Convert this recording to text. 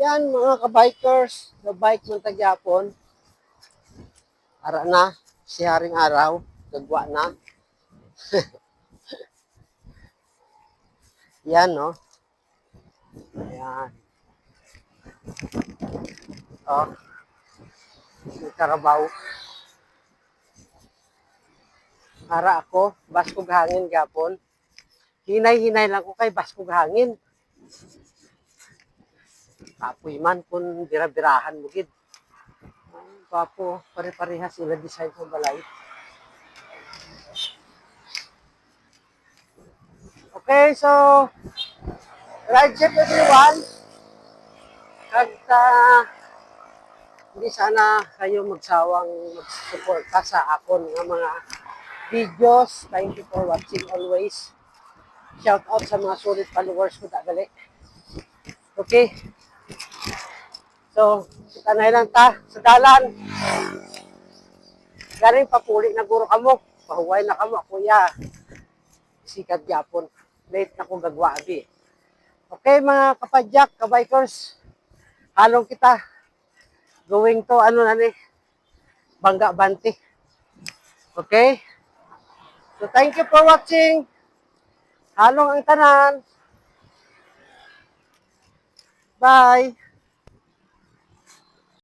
Yan mga kabikers, the bike ng tagyapon. Ara na, si Haring Araw, gagwa na. Yan, no? Ayan. Oh, may karabaw. Ara ako, baskog hangin gapon. Hinay-hinay lang ko kay baskog hangin. Apoy man kung bira-birahan mo gid. Papo, pare-parehas sila design sa balay. Okay, so ride check everyone. Kagta hindi sana kayo magsawang mag-suporta sa akon ng mga videos. Thank you for watching always. Shout out sa mga solid followers ko tagali. Okay. So, kita na lang ta sa dalan. Galing papuli na guro kamo. Pahuway na kamo, kuya. Sikat yapon. Late na ko gagwa abi. Okay mga kapadyak, kabikers. Halong kita. Going to ano na ni Bangga Banti. Okay? So thank you for watching. Halong ang tanan. Bye.